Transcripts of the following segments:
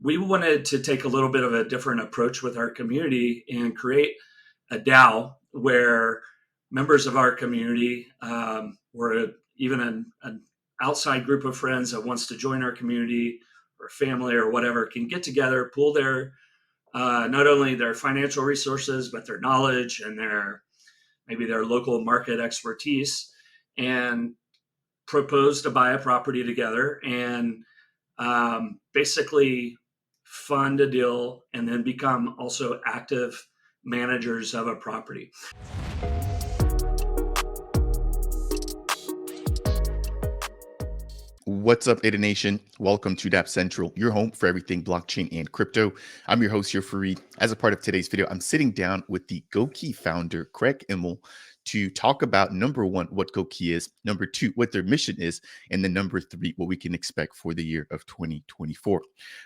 we wanted to take a little bit of a different approach with our community and create a DAO where members of our community, or even an outside group of friends that wants to join our community or family or whatever, can get together, pool their not only their financial resources, but their knowledge and maybe their local market expertise, and propose to buy a property together and basically fund a deal and then become also active managers of a property. What's up, Ada Nation? Welcome to Dapp Central, your home for everything blockchain and crypto. I'm your host here, Fareed. As a part of today's video, I'm sitting down with the GoKey founder, Craig Immel, to talk about number one, what GoKey is, number two, what their mission is, and then number three, what we can expect for the year of 2024.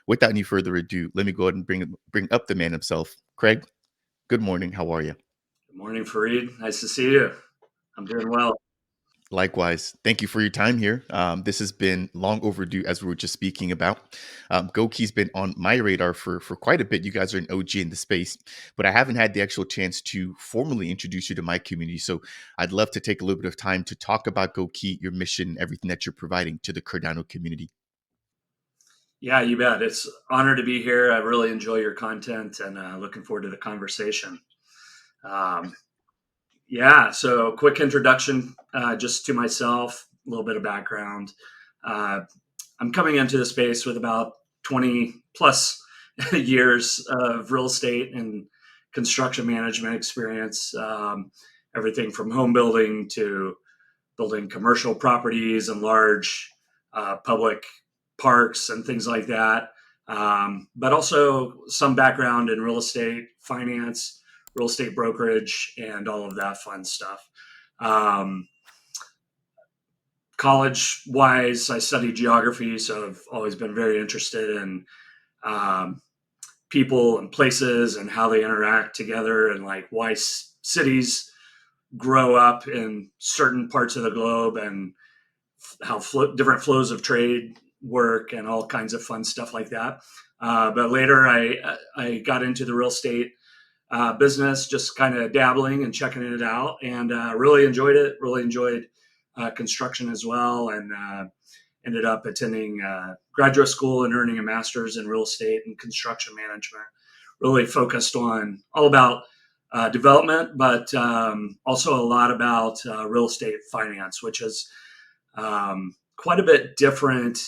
Without any further ado, let me go ahead and bring up the man himself. Craig, good morning. How are you? Good morning, Fareed. Nice to see you. I'm doing well. Likewise. Thank you for your time here. This has been long overdue, as we were just speaking about. GoKey's been on my radar for quite a bit. You guys are an OG in the space, but I haven't had the actual chance to formally introduce you to my community. So I'd love to take a little bit of time to talk about GoKey, your mission, everything that you're providing to the Cardano community. Yeah, you bet. It's an honor to be here. I really enjoy your content and looking forward to the conversation. Um, Yeah, so quick introduction just to myself, a little bit of background. Uh, I'm coming into the space with about 20 plus years of real estate and construction management experience, everything from home building to building commercial properties and large public parks and things like that. But also some background in real estate, finance, real estate brokerage, and all of that fun stuff. Um, College wise, I studied geography, so I've always been very interested in um, people and places and how they interact together, and like why cities grow up in certain parts of the globe, and how different flows of trade work, and all kinds of fun stuff like that. But later, I got into the real estate business, just kind of dabbling and checking it out, and really enjoyed it. Really enjoyed construction as well, and ended up attending graduate school and earning a master's in real estate and construction management. Really focused on all about development, but also a lot about real estate finance, which is quite a bit different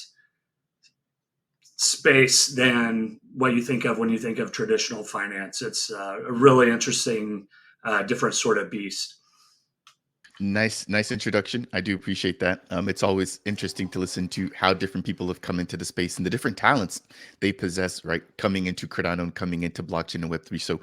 space than what you think of when you think of traditional finance. It's a really interesting, different sort of beast. Nice introduction. I do appreciate that. It's always interesting to listen to how different people have come into the space and the different talents they possess, right? Coming into Cardano and coming into blockchain and Web3. So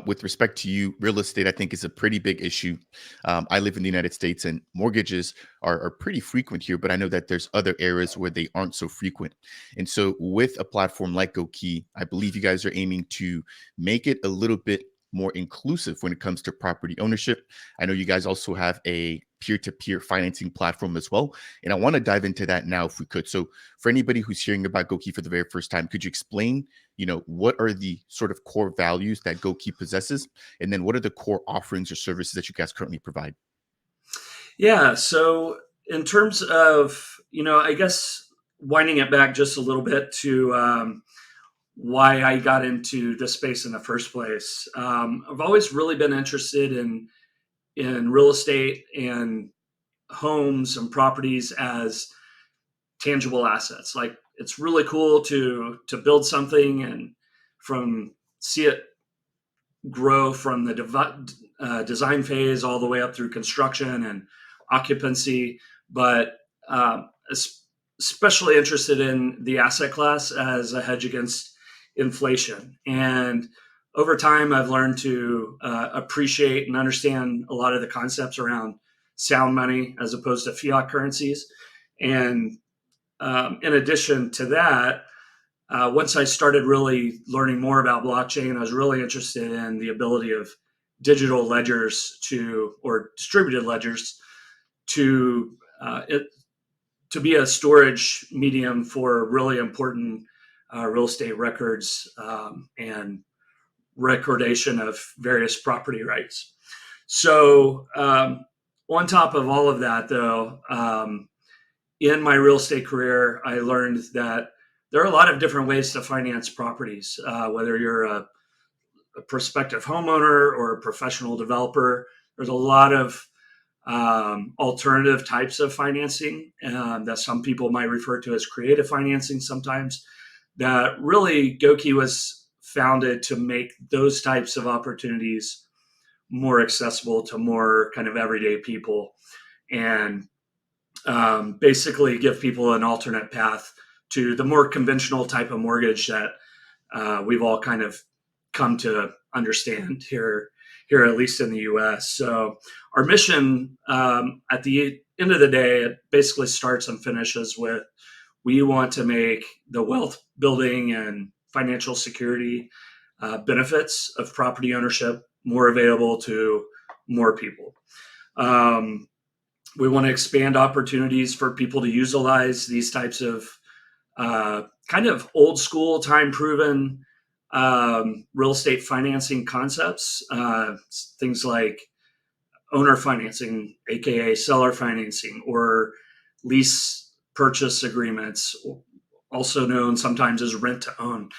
with respect to you, real estate, I think, is a pretty big issue. I live in the United States and mortgages are pretty frequent here, but I know that there's other areas where they aren't so frequent. And so with a platform like GoKey, I believe you guys are aiming to make it a little bit more inclusive when it comes to property ownership. I know you guys also have a peer-to-peer financing platform as well. And I want to dive into that now if we could. So for anybody who's hearing about GoKey for the very first time, could you explain, what are the sort of core values that GoKey possesses? And then what are the core offerings or services that you guys currently provide? Yeah. So in terms of, I guess winding it back just a little bit to why I got into this space in the first place. I've always really been interested in real estate and homes and properties as tangible assets. Like, it's really cool to build something and see it grow from the design phase all the way up through construction and occupancy. But especially interested in the asset class as a hedge against inflation. And over time, I've learned to appreciate and understand a lot of the concepts around sound money as opposed to fiat currencies. And in addition to that, once I started really learning more about blockchain, I was really interested in the ability of digital ledgers or distributed ledgers to to be a storage medium for really important real estate records, and recordation of various property rights. So, on top of all of that, though, in my real estate career, I learned that there are a lot of different ways to finance properties, whether you're a prospective homeowner or a professional developer. There's a lot of alternative types of financing that some people might refer to as creative financing sometimes, that really GoKey was founded to make those types of opportunities more accessible to more kind of everyday people, and basically give people an alternate path to the more conventional type of mortgage that we've all kind of come to understand here at least in the U.S. So our mission, at the end of the day, it basically starts and finishes with, we want to make the wealth building and financial security benefits of property ownership more available to more people. We want to expand opportunities for people to utilize these types of kind of old school, time proven real estate financing concepts, things like owner financing, aka seller financing, or lease purchase agreements, also known sometimes as rent to own.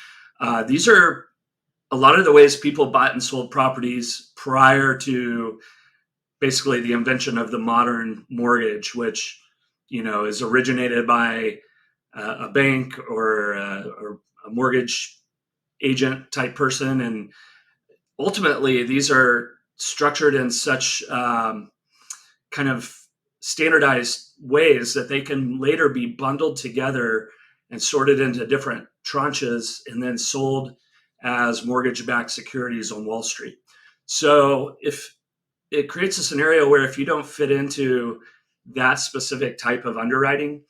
These are a lot of the ways people bought and sold properties prior to basically the invention of the modern mortgage, which is originated by a bank or a mortgage agent type person, and ultimately these are structured in such kind of standardized ways that they can later be bundled together and sorted into different tranches and then sold as mortgage-backed securities on Wall Street. So if it creates a scenario where if you don't fit into that specific type of underwriting,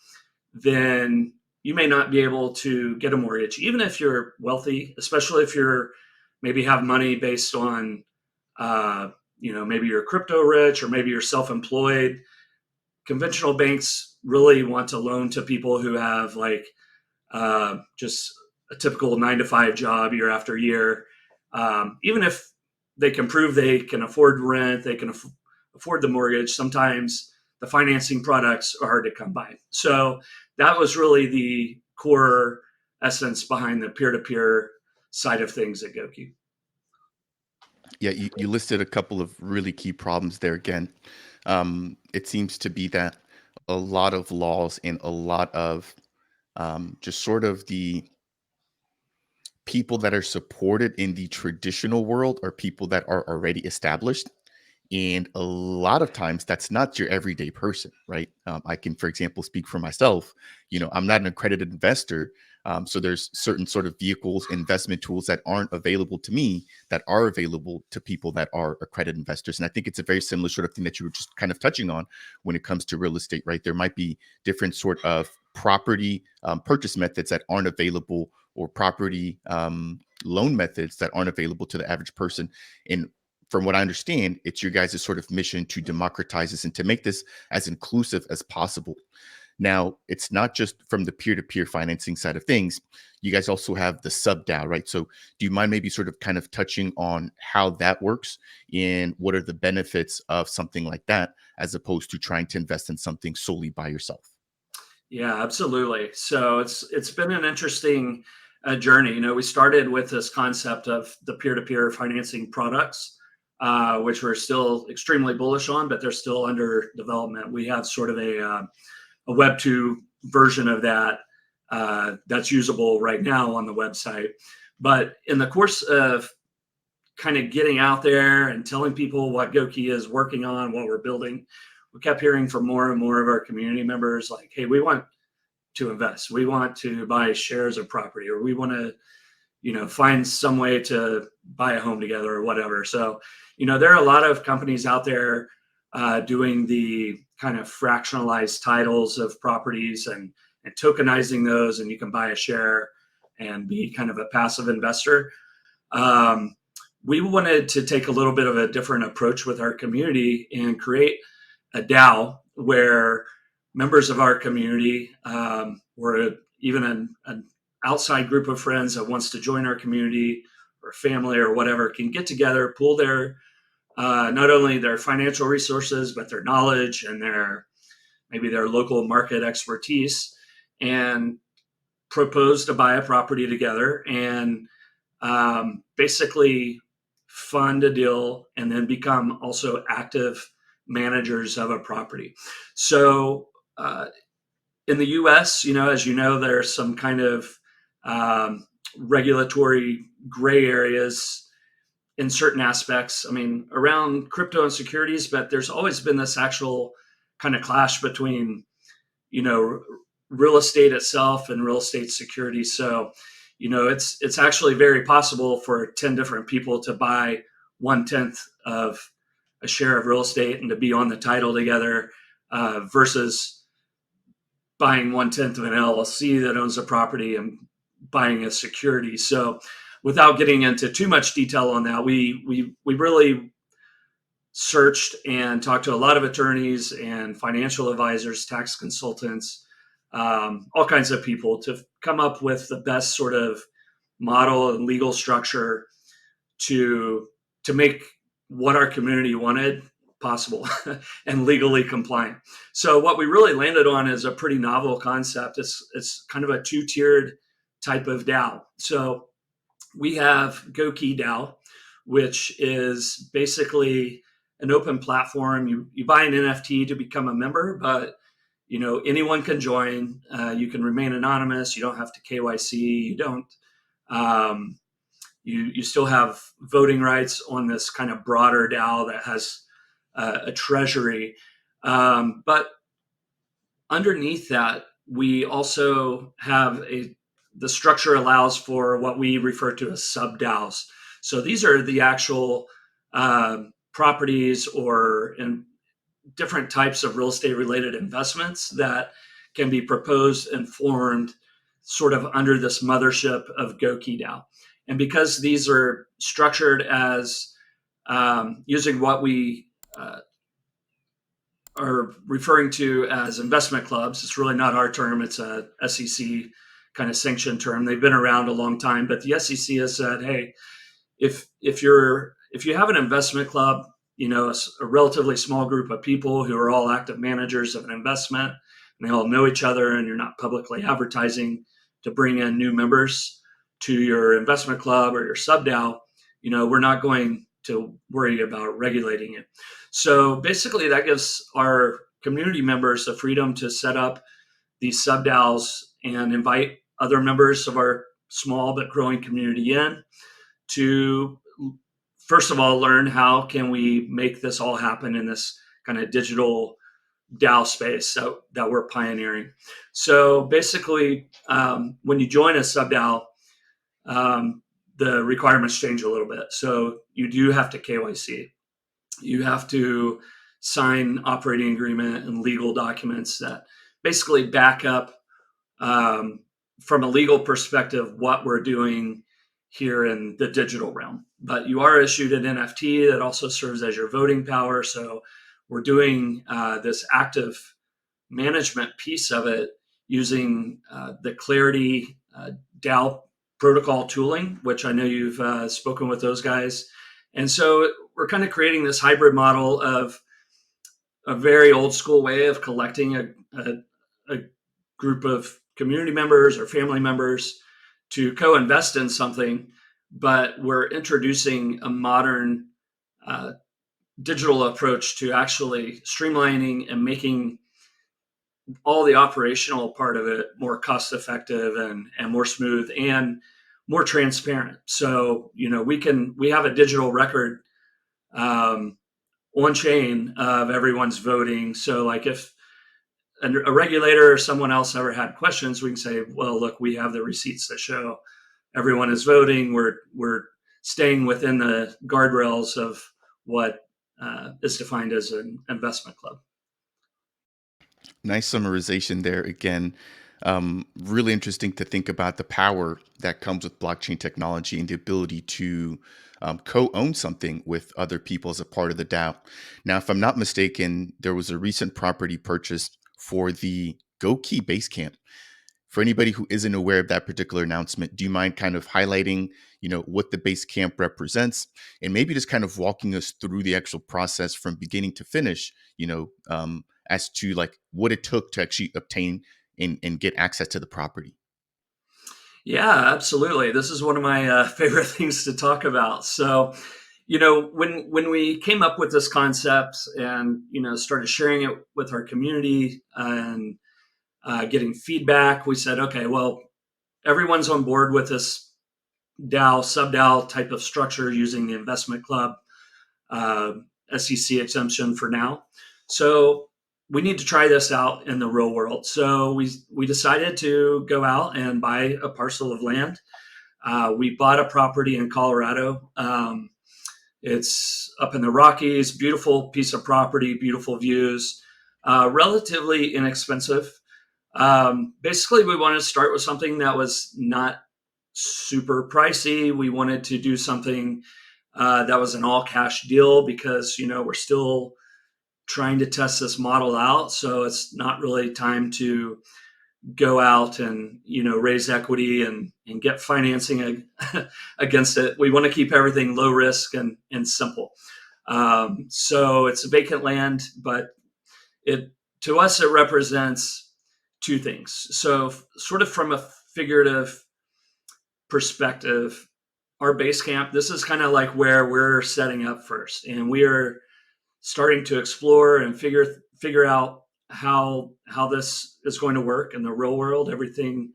then you may not be able to get a mortgage, even if you're wealthy, especially if you're maybe have money based on, maybe you're crypto rich or maybe you're self-employed. Conventional banks really want to loan to people who have like just a typical 9-to-5 job year after year. Even if they can prove they can afford rent, they can afford the mortgage, sometimes the financing products are hard to come by. So that was really the core essence behind the peer-to-peer side of things at GoKey. Yeah, you listed a couple of really key problems there again. It seems to be that a lot of laws and a lot of just sort of the people that are supported in the traditional world are people that are already established. And a lot of times that's not your everyday person, right? I can, for example, speak for myself. I'm not an accredited investor. So there's certain sort of vehicles, investment tools that aren't available to me that are available to people that are accredited investors. And I think it's a very similar sort of thing that you were just kind of touching on when it comes to real estate, right? There might be different sort of property purchase methods that aren't available, or property loan methods that aren't available to the average person. And from what I understand, it's your guys' sort of mission to democratize this and to make this as inclusive as possible. Now, it's not just from the peer-to-peer financing side of things. You guys also have the SubDAO, right? So do you mind maybe sort of kind of touching on how that works and what are the benefits of something like that, as opposed to trying to invest in something solely by yourself? Yeah, absolutely. So it's been an interesting journey. We started with this concept of the peer-to-peer financing products, which we're still extremely bullish on, but they're still under development. We have sort of a Web 2 version of that that's usable right now on the website. But in the course of kind of getting out there and telling people what GoKey is working on, what we're building, we kept hearing from more and more of our community members like, hey, we want to invest. We want to buy shares of property, or we want to, find some way to buy a home together or whatever. So, there are a lot of companies out there doing the kind of fractionalized titles of properties and tokenizing those, and you can buy a share and be kind of a passive investor. We wanted to take a little bit of a different approach with our community and create a DAO where members of our community, or even outside group of friends that wants to join our community or family or whatever can get together, pool their not only their financial resources but their knowledge and their maybe their local market expertise, and propose to buy a property together and basically fund a deal and then become also active managers of a property. So in the US, as you know, there's some kind of um, regulatory gray areas in certain aspects. I mean, around crypto and securities, but there's always been this actual kind of clash between, you know, real estate itself and real estate security. So, it's actually very possible for 10 different people to buy 1/10 of a share of real estate and to be on the title together, versus buying 1/10 of an LLC that owns a property and buying a security. So, without getting into too much detail on that, we really searched and talked to a lot of attorneys and financial advisors, tax consultants, all kinds of people to come up with the best sort of model and legal structure to make what our community wanted possible and legally compliant. So what we really landed on is a pretty novel concept. It's kind of a two-tiered type of DAO. So we have GoKey DAO, which is basically an open platform. You buy an NFT to become a member, but anyone can join. You can remain anonymous. You don't have to KYC. You don't. Um, you still have voting rights on this kind of broader DAO that has a treasury, but underneath that, we also have the structure allows for what we refer to as SubDAOs. So these are the actual properties or in different types of real estate related investments that can be proposed and formed sort of under this mothership of GoKey DAO. And because these are structured as using what we are referring to as investment clubs. It's really not our term. It's a SEC kind of sanctioned term. They've been around a long time, but the SEC has said, hey, if you have an investment club, a relatively small group of people who are all active managers of an investment, and they all know each other, and you're not publicly advertising to bring in new members to your investment club or your SubDAO, we're not going to worry about regulating it. So basically, that gives our community members the freedom to set up these SubDAOs and invite other members of our small but growing community in to, first of all, learn how can we make this all happen in this kind of digital DAO space that we're pioneering. So basically, when you join a SubDAO, the requirements change a little bit. So you do have to KYC. You have to sign operating agreement and legal documents that basically back up, from a legal perspective, what we're doing here in the digital realm. But you are issued an NFT that also serves as your voting power. So we're doing this active management piece of it using the Clarity DAO protocol tooling, which I know you've spoken with those guys. And so we're kind of creating this hybrid model of a very old school way of collecting a group of community members or family members to co-invest in something, but we're introducing a modern digital approach to actually streamlining and making all the operational part of it more cost effective and more smooth and more transparent. So we have a digital record on chain of everyone's voting. So like if a regulator or someone else ever had questions, we can say, well, look, we have the receipts that show everyone is voting. We're staying within the guardrails of what is defined as an investment club. Nice summarization there. Again, really interesting to think about the power that comes with blockchain technology and the ability to co-own something with other people as a part of the DAO. Now, if I'm not mistaken, there was a recent property purchased for the GoKey Basecamp. for anybody who isn't aware of that particular announcement, do you mind kind of highlighting, what the Basecamp represents, and maybe just kind of walking us through the actual process from beginning to finish, as to like what it took to actually obtain and get access to the property? Yeah, absolutely. This is one of my favorite things to talk about. So, when we came up with this concept and started sharing it with our community and getting feedback, we said, okay, well, everyone's on board with this DAO, SubDAO type of structure using the investment club uh, SEC exemption for now. So we need to try this out in the real world. So we decided to go out and buy a parcel of land. We bought a property in Colorado. It's up in the Rockies, beautiful piece of property, beautiful views, relatively inexpensive. Basically, we wanted to start with something that was not super pricey. We wanted to do something that was an all cash deal because, we're still trying to test this model out. So it's not really time to go out and raise equity and get financing against it. We want to keep everything low risk and simple. So it's vacant land, but it to us it represents two things. So sort of from a figurative perspective, our base camp, this is kind of like where we're setting up first, and we are starting to explore and figure out how this is going to work in the real world. Everything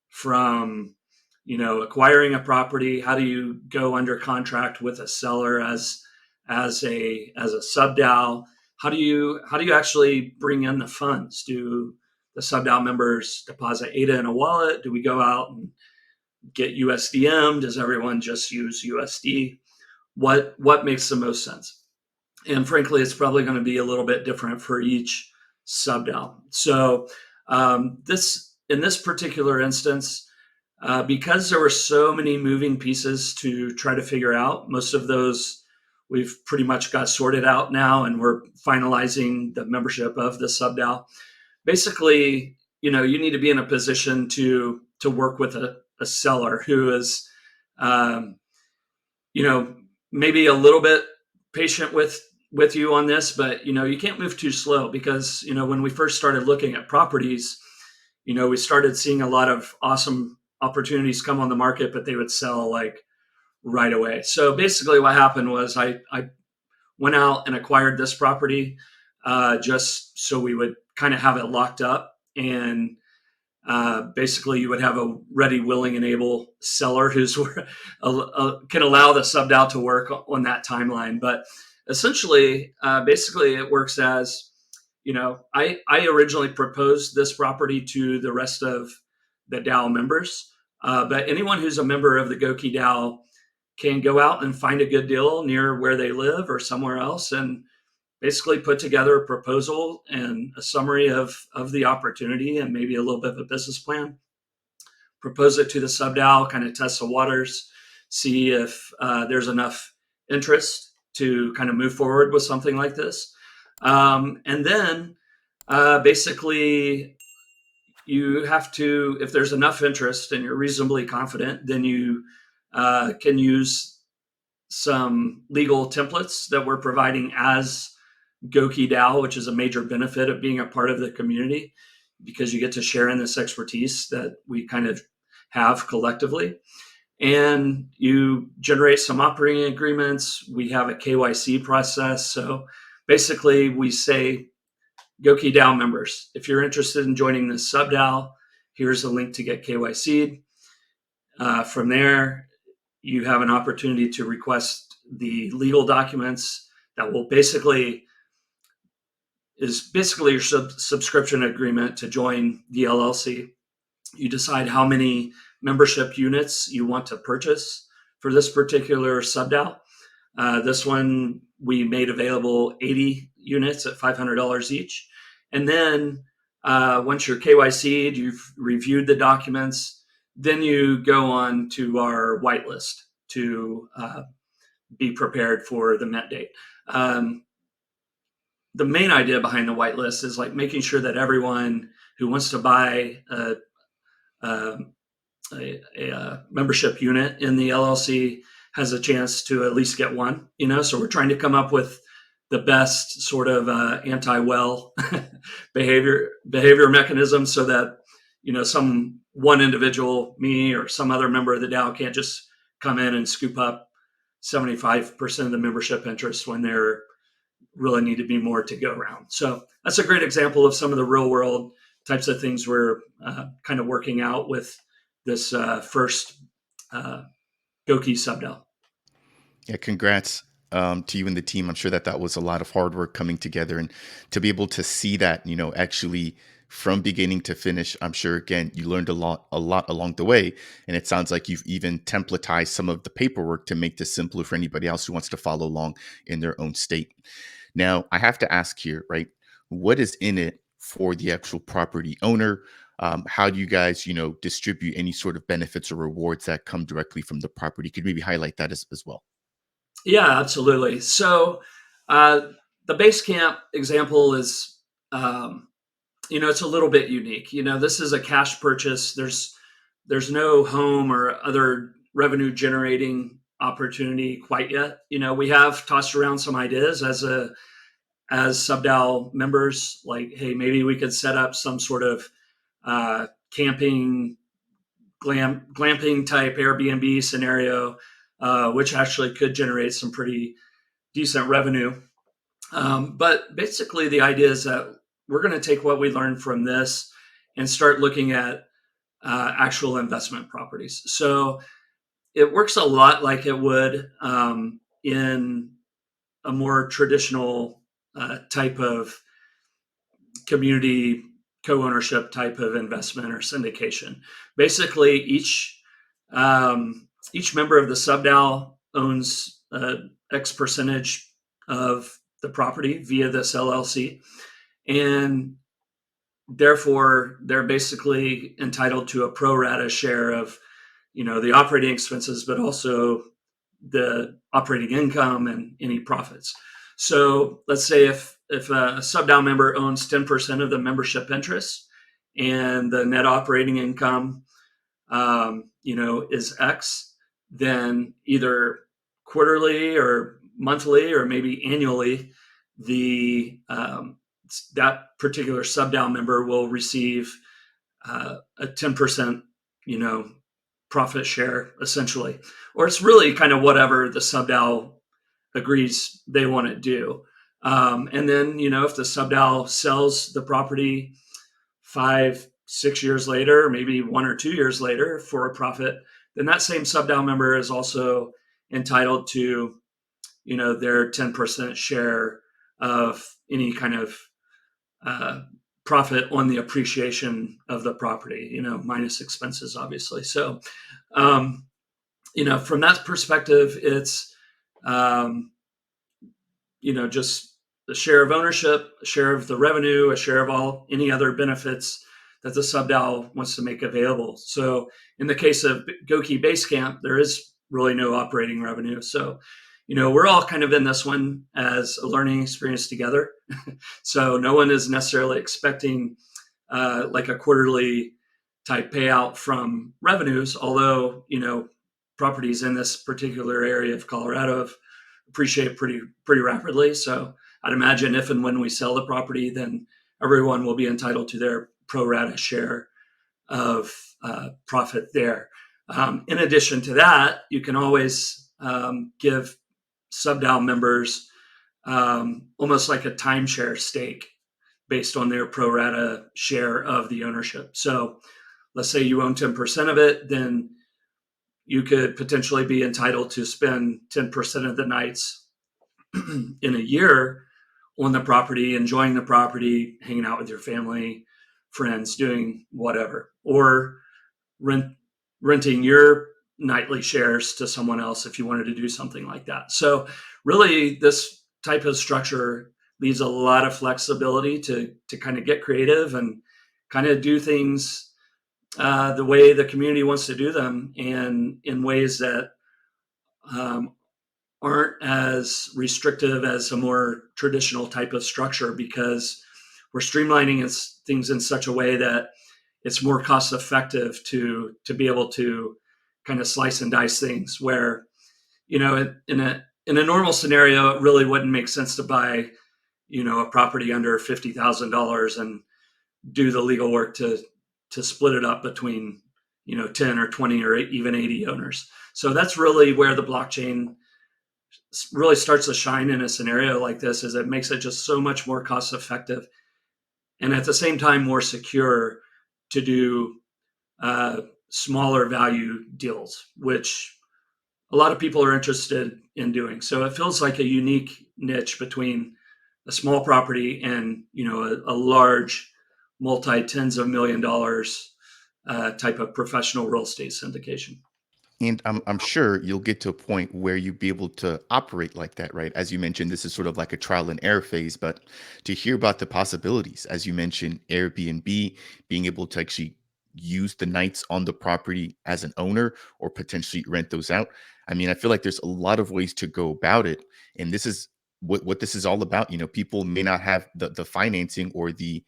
from acquiring a property, how do you go under contract with a seller as a SubDAO? How do you actually bring in the funds? Do the SubDAO members deposit ADA in a wallet? Do we go out and get USDM? Does everyone just use USD? What makes the most sense? And frankly, it's probably going to be a little bit different for each SubDAO. So this in this particular instance, because there were so many moving pieces to try to figure out, most of those we've pretty much got sorted out now, and we're finalizing the membership of the SubDAO. Basically, you need to be in a position to work with a seller who is, um, maybe a little bit patient with you on this, but you can't move too slow because when we first started looking at properties, we started seeing a lot of awesome opportunities come on the market, but they would sell like right away. So basically, what happened was I went out and acquired this property just so we would kind of have it locked up, and basically you would have a ready, willing, and able seller who's can allow the SubDAO to work on that timeline. But essentially, basically, it works as I originally proposed this property to the rest of the DAO members, but anyone who's a member of the GoKey DAO can go out and find a good deal near where they live or somewhere else, and basically put together a proposal and a summary of the opportunity and maybe a little bit of a business plan, propose it to the SubDAO, kind of test the waters, see if there's enough interest to kind of move forward with something like this. And then basically you have to, if there's enough interest and you're reasonably confident, then you can use some legal templates that we're providing as GoKey DAO, which is a major benefit of being a part of the community because you get to share in this expertise that we kind of have collectively. And you generate some operating agreements. We have a KYC process. So basically, we say, GoKey DAO members, if you're interested in joining this SubDAO, here's a link to get KYC'd. From there, you have an opportunity to request the legal documents that will basically your subscription agreement to join the LLC. You decide how many membership units you want to purchase for this particular SubDAO. This one we made available 80 units at $500 each. And then once you're KYC'd, you've reviewed the documents, then you go on to our whitelist to be prepared for the Met date. The main idea behind the whitelist is like making sure that everyone who wants to buy um, a membership unit in the LLC has a chance to at least get one. So we're trying to come up with the best sort of anti-well behavior mechanism, so that some one individual, me or some other member of the DAO, can't just come in and scoop up 75% of the membership interest when there really need to be more to go around. So that's a great example of some of the real world types of things we're kind of working out with this first GoKey SubDAO. Yeah, congrats to you and the team. I'm sure that that was a lot of hard work coming together, and to be able to see that, actually from beginning to finish. I'm sure again you learned a lot along the way, and it sounds like you've even templatized some of the paperwork to make this simpler for anybody else who wants to follow along in their own state. Now, I have to ask here, right? What is in it for the actual property owner? How do you guys, distribute any sort of benefits or rewards that come directly from the property? Could maybe highlight that as well? Yeah, absolutely. So uh, the Basecamp example is, it's a little bit unique. This is a cash purchase. There's no home or other revenue generating opportunity quite yet. We have tossed around some ideas as SubDAO members, like, hey, maybe we could set up some sort of camping, glamping type Airbnb scenario, which actually could generate some pretty decent revenue. But basically, the idea is that we're going to take what we learned from this and start looking at actual investment properties. So it works a lot like it would in a more traditional type of community co-ownership type of investment or syndication. Basically, each member of the SubDAO owns X percentage of the property via this LLC, and therefore they're basically entitled to a pro rata share of the operating expenses, but also the operating income and any profits. So let's say if a SubDAO member owns 10% of the membership interest, and the net operating income is X, then either quarterly or monthly or maybe annually, the that particular SubDAO member will receive a 10% profit share, essentially. Or it's really kind of whatever the SubDAO agrees they want to do. And then, if the SubDAO sells the property 5-6 years later, maybe 1 or 2 years later for a profit, then that same SubDAO member is also entitled to, their 10% share of any kind of profit on the appreciation of the property, minus expenses, obviously. So, from that perspective, it's, just a share of ownership, a share of the revenue, a share of any other benefits that the SubDAO wants to make available. So in the case of GoKey Basecamp, there is really no operating revenue. So, we're all kind of in this one as a learning experience together. So no one is necessarily expecting like a quarterly type payout from revenues, although, properties in this particular area of Colorado have appreciate pretty rapidly. So I'd imagine if and when we sell the property, then everyone will be entitled to their pro rata share of profit there. In addition to that, you can always give SubDAO members almost like a timeshare stake based on their pro rata share of the ownership. So let's say you own 10% of it, then you could potentially be entitled to spend 10% of the nights in a year on the property, enjoying the property, hanging out with your family, friends, doing whatever, or renting your nightly shares to someone else if you wanted to do something like that. So really, this type of structure leaves a lot of flexibility to kind of get creative and kind of do things the way the community wants to do them, and in ways that aren't as restrictive as a more traditional type of structure, because we're streamlining things in such a way that it's more cost effective to be able to kind of slice and dice things where, in a normal scenario, it really wouldn't make sense to buy, a property under $50,000 and do the legal work to split it up between 10 or 20 or even 80 owners. So that's really where the blockchain really starts to shine in a scenario like this, is it makes it just so much more cost effective and at the same time more secure to do smaller value deals, which a lot of people are interested in doing. So it feels like a unique niche between a small property and a large multi tens of million dollars type of professional real estate syndication. And I'm sure you'll get to a point where you'll be able to operate like that, right? As you mentioned, this is sort of like a trial and error phase, but to hear about the possibilities, as you mentioned, Airbnb, being able to actually use the nights on the property as an owner or potentially rent those out. I mean, I feel like there's a lot of ways to go about it. And this is what this is all about. People may not have the financing or the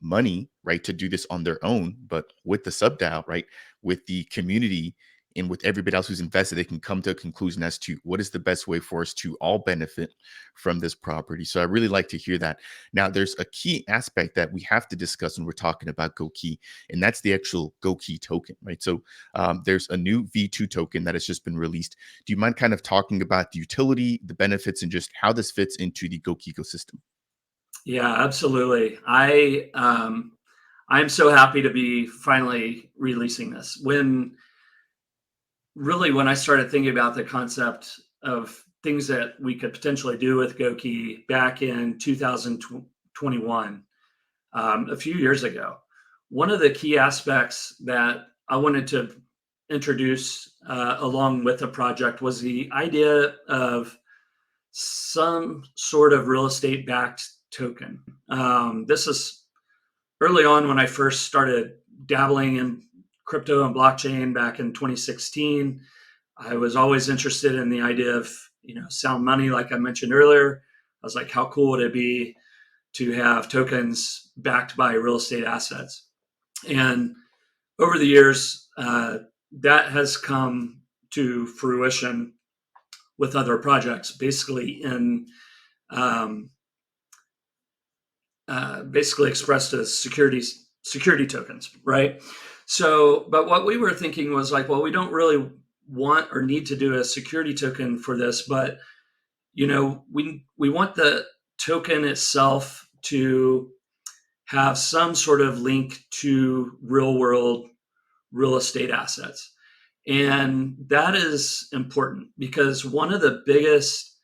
money, right, to do this on their own, but with the SubDAO, right, with the community and with everybody else who's invested, they can come to a conclusion as to what is the best way for us to all benefit from this property. So I really like to hear that. Now, there's a key aspect that we have to discuss when we're talking about GoKey, and that's the actual GoKey token, right? So there's a new V2 token that has just been released. Do you mind kind of talking about the utility, the benefits, and just how this fits into the GoKey ecosystem? Yeah, absolutely. I'm so happy to be finally releasing this. When I started thinking about the concept of things that we could potentially do with GoKey back in 2021, a few years ago, one of the key aspects that I wanted to introduce along with the project was the idea of some sort of real estate backed token. This is early on when I first started dabbling in crypto and blockchain back in 2016. I was always interested in the idea of, sound money, like I mentioned earlier. I was like, how cool would it be to have tokens backed by real estate assets? And over the years, that has come to fruition with other projects, um, basically expressed as security tokens, right? So, but what we were thinking was like, well, we don't really want or need to do a security token for this, but we want the token itself to have some sort of link to real world real estate assets. And that is important because one of the biggest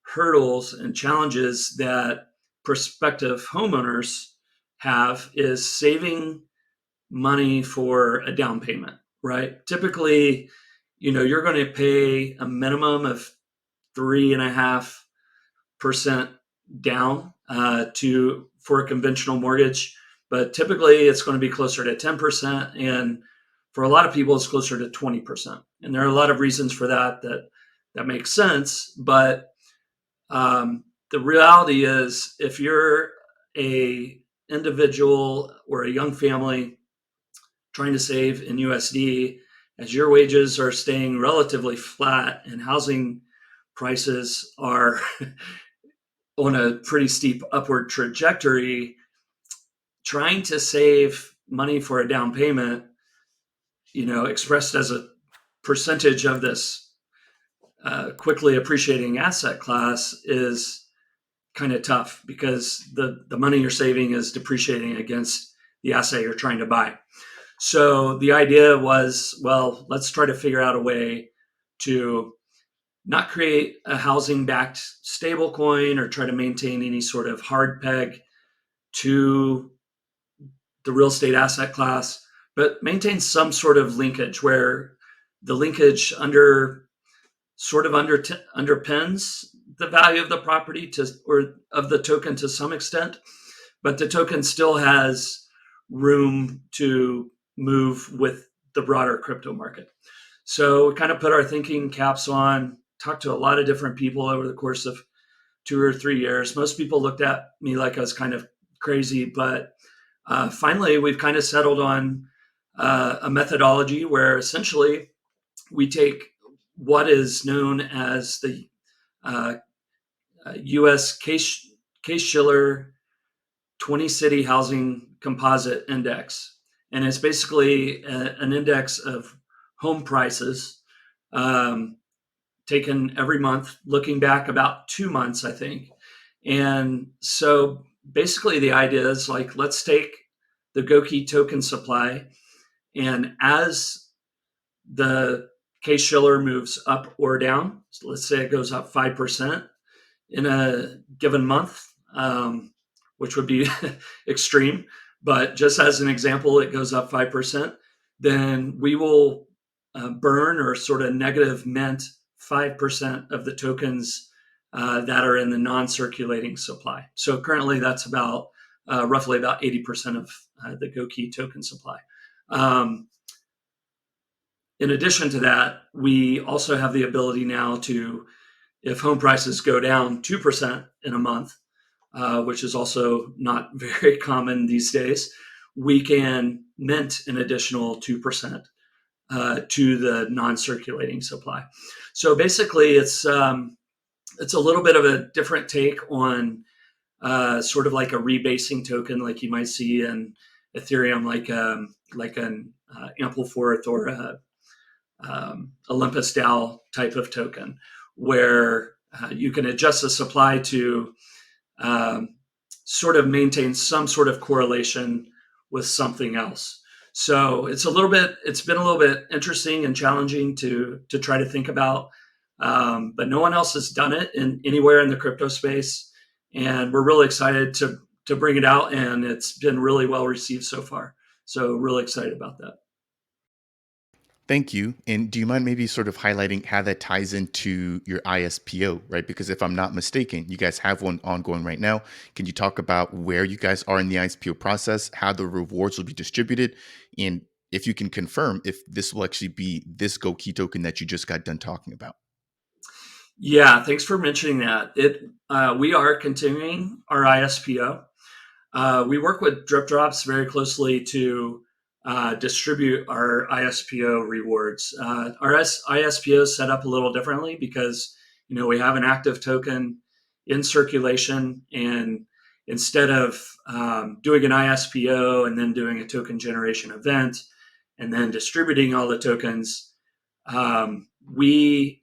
hurdles and challenges that prospective homeowners have is saving money for a down payment, right? Typically, you're going to pay a minimum of 3.5% down to for a conventional mortgage, but typically it's going to be closer to 10%, and for a lot of people, it's closer to 20%. And there are a lot of reasons for that makes sense, but the reality is, if you're a individual or a young family trying to save in USD, as your wages are staying relatively flat and housing prices are on a pretty steep upward trajectory, trying to save money for a down payment, expressed as a percentage of this quickly appreciating asset class, is kind of tough because the money you're saving is depreciating against the asset you're trying to buy. So the idea was, well, let's try to figure out a way to not create a housing backed stablecoin or try to maintain any sort of hard peg to the real estate asset class, but maintain some sort of linkage where the linkage underpins the value of the property or of the token to some extent, but the token still has room to move with the broader crypto market. So we kind of put our thinking caps on, talked to a lot of different people over the course of 2 or 3 years. Most people looked at me like I was kind of crazy, but finally, we've kind of settled on a methodology where essentially we take what is known as the uh, U.S. Case-Shiller 20 City Housing Composite Index, and it's basically an index of home prices um, taken every month, looking back about 2 months, I think. And so basically, the idea is like, let's take the GoKey token supply, and as the Case Shiller moves up or down, so let's say it goes up 5% in a given month, which would be extreme, but just as an example, it goes up 5%, then we will burn or sort of negative mint 5% of the tokens that are in the non-circulating supply. So currently that's about roughly about 80% of the GoKey token supply. Um, in addition to that, we also have the ability now to, if home prices go down 2% in a month, which is also not very common these days, we can mint an additional 2% to the non-circulating supply. So basically, it's a little bit of a different take on sort of like a rebasing token, like you might see in Ethereum, like an Ampleforth or a Olympus DAO type of token, where you can adjust the supply to um, sort of maintain some sort of correlation with something else. So it's been a little bit interesting and challenging to try to think about, but no one else has done it anywhere in the crypto space, and we're really excited to bring it out, and it's been really well received so far. So really excited about that. Thank you. And do you mind maybe sort of highlighting how that ties into your ISPO, right? Because if I'm not mistaken, you guys have one ongoing right now. Can you talk about where you guys are in the ISPO process, how the rewards will be distributed, and if you can confirm if this will actually be this GoKey token that you just got done talking about? Yeah, thanks for mentioning that. We are continuing our ISPO. We work with Drip Drops very closely to distribute our ISPO rewards. Our ISPO is set up a little differently because we have an active token in circulation, and instead of doing an ISPO and then doing a token generation event and then distributing all the tokens, we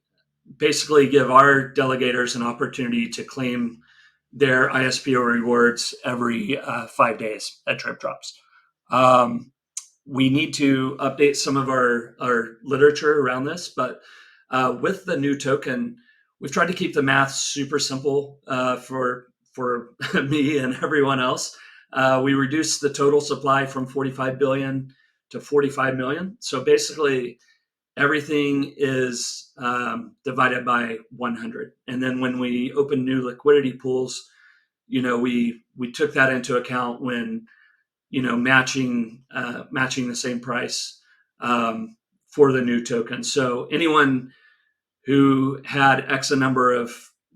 basically give our delegators an opportunity to claim their ISPO rewards every 5 days at Drip Drops. Um, we need to update some of our literature around this, but with the new token, we've tried to keep the math super simple for me and everyone else. We reduced the total supply from 45 billion to 45 million. So basically, everything is divided by 100. And then when we open new liquidity pools, we took that into account when matching the same price for the new token. So anyone who had X a number of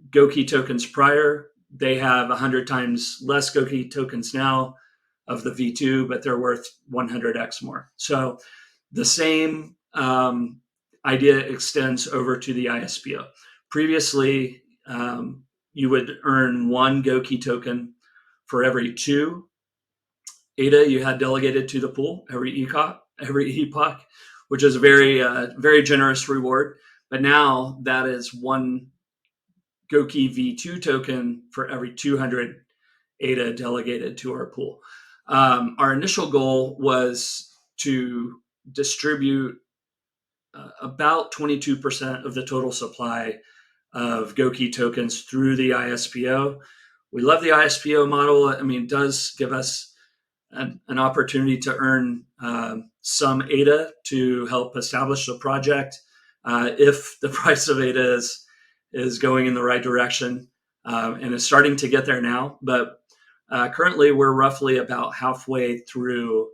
GoKey tokens prior, they have 100 times less GoKey tokens now of the V2, but they're worth 100x more. So the same idea extends over to the ISPO. Previously, you would earn one GoKey token for every two ADA you had delegated to the pool, every epoch, which is a very generous reward. But now that is one GoKey V2 token for every 200 ADA delegated to our pool. Our initial goal was to distribute about 22% of the total supply of GoKey tokens through the ISPO. We love the ISPO model. I mean, it does give us an opportunity to earn some ADA to help establish the project if the price of ADA is going in the right direction, and is starting to get there now. But currently, we're roughly about halfway through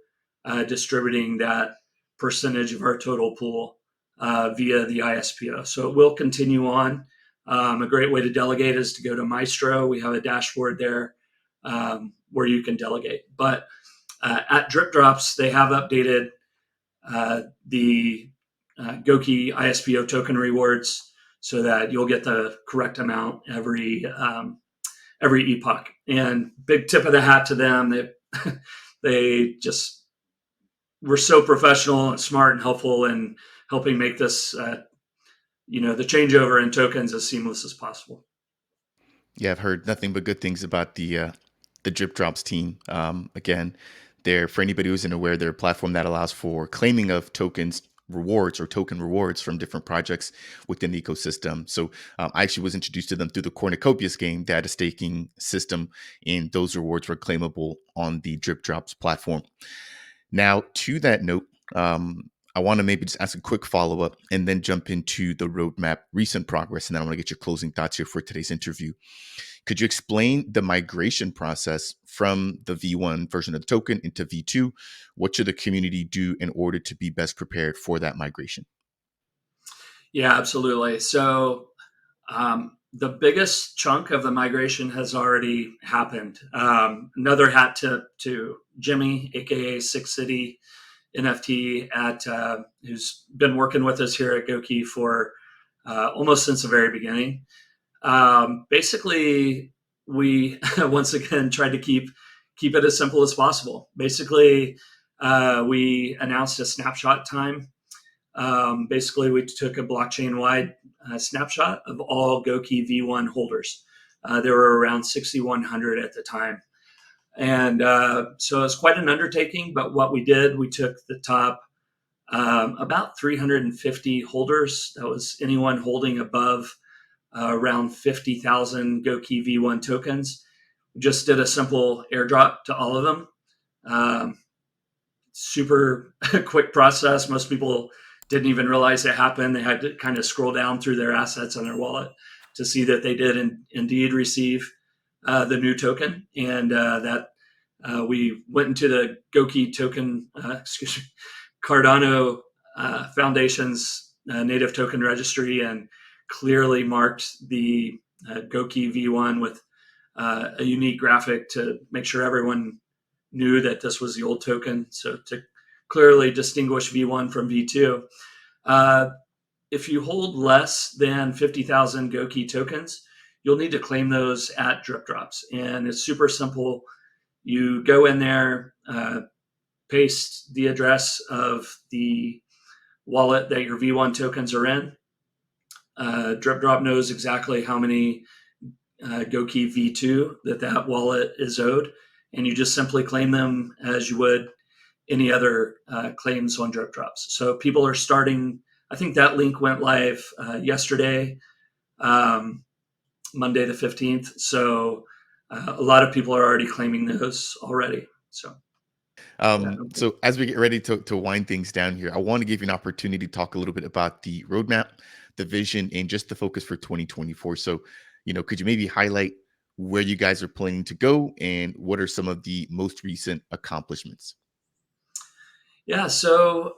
distributing that percentage of our total pool via the ISPO. So it will continue on. A great way to delegate is to go to Maestro. We have a dashboard there where you can delegate. But at Drip Drops, they have updated the GoKey ISPO token rewards so that you'll get the correct amount every epoch. And big tip of the hat to them. They just were so professional and smart and helpful in helping make this, the changeover in tokens as seamless as possible. Yeah, I've heard nothing but good things about the Drip Drops team. Again, they're for anybody who isn't aware, they're a platform that allows for claiming of tokens rewards or token rewards from different projects within the ecosystem. So I actually was introduced to them through the Cornucopias game data staking system, and those rewards were claimable on the Drip Drops platform. Now, to that note, I want to maybe just ask a quick follow up and then jump into the roadmap, recent progress, and then I want to get your closing thoughts here for today's interview. Could you explain the migration process from the V1 version of the token into V2? What should the community do in order to be best prepared for that migration? Yeah, absolutely. So the biggest chunk of the migration has already happened. Another hat tip to Jimmy, aka Six City NFT, who's been working with us here at GoKey for almost since the very beginning. Basically, we once again tried to keep it as simple as possible. Basically, we announced a snapshot time. Basically, we took a blockchain-wide snapshot of all GoKey V1 holders. There were around 6,100 at the time. And so it's quite an undertaking, but what we did, we took the top about 350 holders. That was anyone holding above around 50,000 GoKey V1 tokens. We just did a simple airdrop to all of them. Super quick process. Most people didn't even realize it happened. They had to kind of scroll down through their assets on their wallet to see that they did indeed receive the new token, and that we went into the GoKey token, Cardano Foundation's native token registry and clearly marked the GoKey V1 with a unique graphic to make sure everyone knew that this was the old token. So to clearly distinguish V1 from V2. If you hold less than 50,000 GoKey tokens, you'll need to claim those at Drip Drops. And it's super simple. You go in there, paste the address of the wallet that your V1 tokens are in. Drip Drop knows exactly how many GoKey V2 that wallet is owed, and you just simply claim them as you would any other claims on Drip Drops. So people are starting. I think that link went live yesterday, Monday the 15th. So a lot of people are already claiming those already. So. Yeah. So as we get ready to wind things down here, I want to give you an opportunity to talk a little bit about the roadmap, the vision, and just the focus for 2024. So, could you maybe highlight where you guys are planning to go and what are some of the most recent accomplishments? Yeah, so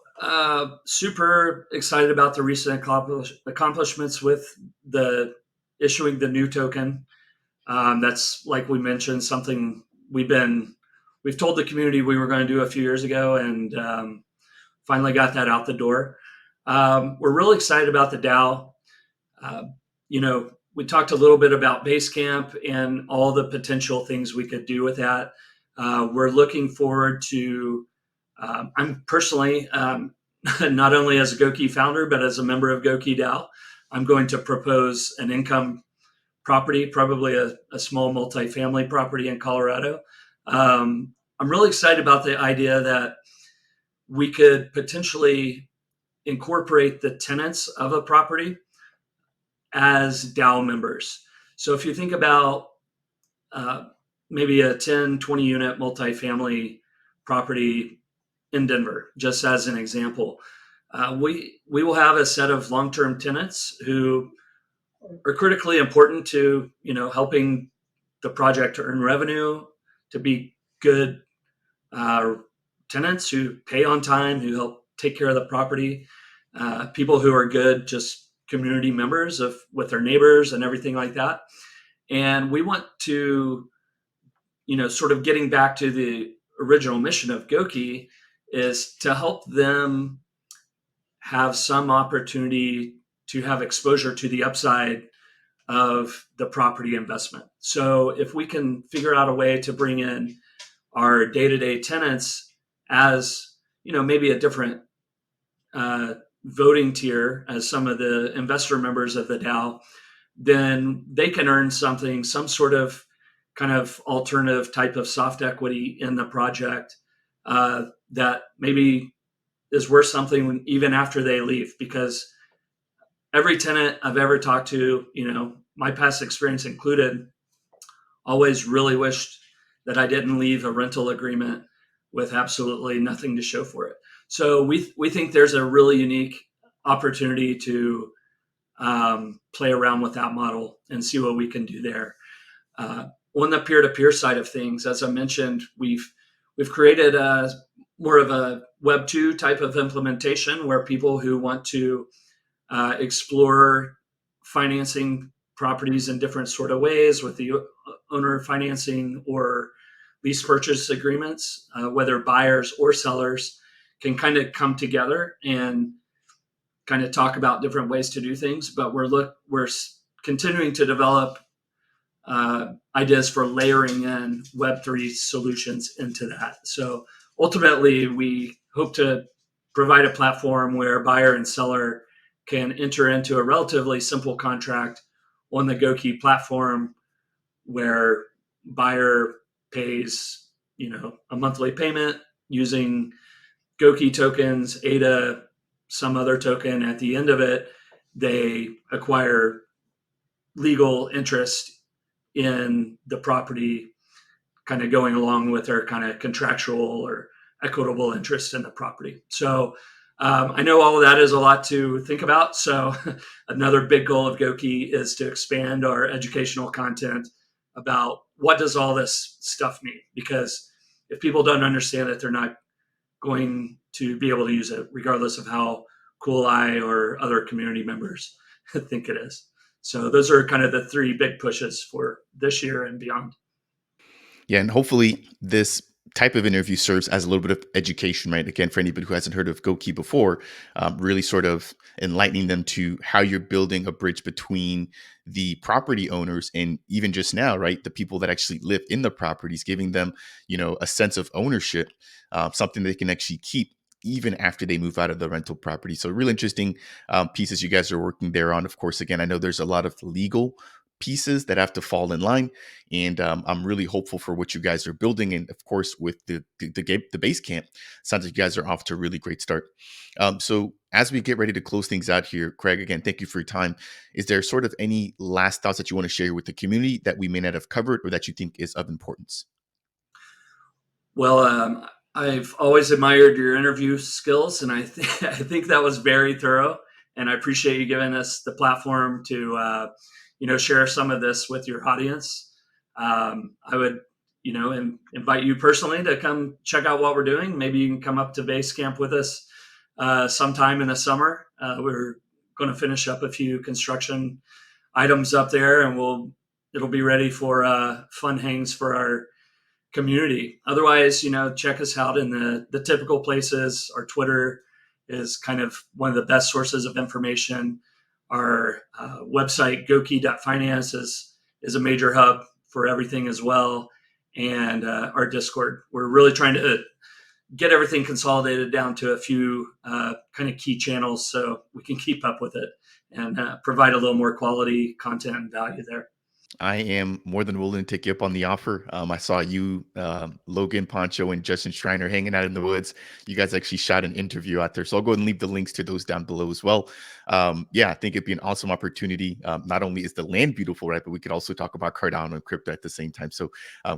super excited about the recent accomplishments with the issuing the new token. That's, like we mentioned, something we've told the community we were going to do a few years ago, and finally got that out the door. We're really excited about the DAO. Uh, we talked a little bit about Basecamp and all the potential things we could do with that. We're looking forward to. I'm personally, not only as a GoKey founder, but as a member of GoKey DAO, I'm going to propose an income property, probably a small multifamily property in Colorado. I'm really excited about the idea that we could potentially incorporate the tenants of a property as DAO members. So if you think about uh, maybe a 10, 20 unit multifamily property in Denver, just as an example, we will have a set of long-term tenants who are critically important to helping the project to earn revenue, to be good uh, tenants who pay on time, who help take care of the property, people who are good, just community members of with their neighbors and everything like that. And we want to, sort of getting back to the original mission of GoKey is to help them have some opportunity to have exposure to the upside of the property investment. So if we can figure out a way to bring in our day-to-day tenants as, maybe a different uh, voting tier as some of the investor members of the DAO, then they can earn something, some sort of kind of alternative type of soft equity in the project that maybe is worth something even after they leave. Because every tenant I've ever talked to, my past experience included, always really wished that I didn't leave a rental agreement with absolutely nothing to show for it. So we think there's a really unique opportunity to play around with that model and see what we can do there. On the peer-to-peer side of things, as I mentioned, we've created more of a Web 2 type of implementation where people who want to explore financing properties in different sort of ways with the owner financing or lease purchase agreements, whether buyers or sellers, can kind of come together and kind of talk about different ways to do things. But we're continuing to develop ideas for layering in Web3 solutions into that. So ultimately, we hope to provide a platform where buyer and seller can enter into a relatively simple contract on the GoKey platform, where buyer pays, a monthly payment using GoKey tokens, ADA, some other token. At the end of it, they acquire legal interest in the property, kind of going along with their kind of contractual or equitable interest in the property. So I know all of that is a lot to think about. So another big goal of GoKey is to expand our educational content about what does all this stuff mean? Because if people don't understand it, they're not going to be able to use it, regardless of how cool I or other community members think it is. So those are kind of the three big pushes for this year and beyond. Yeah, and hopefully this type of interview serves as a little bit of education, right? Again, for anybody who hasn't heard of GoKey before, really sort of enlightening them to how you're building a bridge between the property owners and even just now, right, the people that actually live in the properties, giving them, a sense of ownership, something they can actually keep even after they move out of the rental property. So really interesting pieces you guys are working there on. Of course, again, I know there's a lot of legal pieces that have to fall in line. And I'm really hopeful for what you guys are building. And of course, with the base camp, sounds like you guys are off to a really great start. So as we get ready to close things out here, Craig, again, thank you for your time. Is there sort of any last thoughts that you want to share with the community that we may not have covered or that you think is of importance? Well, I've always admired your interview skills, and I think that was very thorough. And I appreciate you giving us the platform to share some of this with your audience. I would invite you personally to come check out what we're doing. Maybe you can come up to Basecamp with us sometime in the summer. We're going to finish up a few construction items up there, and it'll be ready for fun hangs for our community. Otherwise, check us out in the typical places. Our Twitter is kind of one of the best sources of information. Our website, GoKey.finance, is a major hub for everything as well. And our Discord. We're really trying to get everything consolidated down to a few kind of key channels so we can keep up with it and provide a little more quality content and value there. I am more than willing to take you up on the offer. I saw you, Logan Poncho, and Justin Schreiner hanging out in the woods. You guys actually shot an interview out there. So I'll go ahead and leave the links to those down below as well. Yeah, I think it'd be an awesome opportunity. Not only is the land beautiful, right, but we could also talk about Cardano and crypto at the same time. So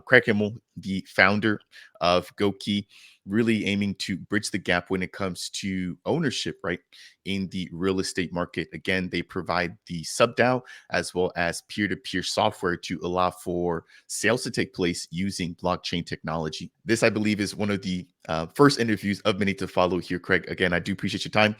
Craig Himmel, the founder of GoKey, really aiming to bridge the gap when it comes to ownership, right, in the real estate market. Again, they provide the SubDAO as well as peer-to-peer software to allow for sales to take place using blockchain technology. This, I believe, is one of the first interviews of many to follow here, Craig. Again, I do appreciate your time.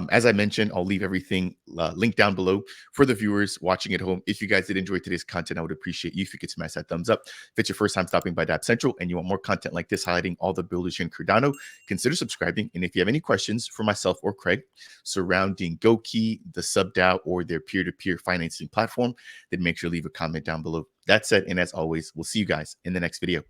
As I mentioned, I'll leave everything linked down below for the viewers watching at home. If you guys did enjoy today's content, I would appreciate you if you could smash that thumbs up. If it's your first time stopping by Dapp Central and you want more content like this highlighting all the builders here in Cardano, consider subscribing. And if you have any questions for myself or Craig surrounding GoKey, the SubDAO, or their peer-to-peer financing platform, then make sure to leave a comment down below. That said, and as always, we'll see you guys in the next video.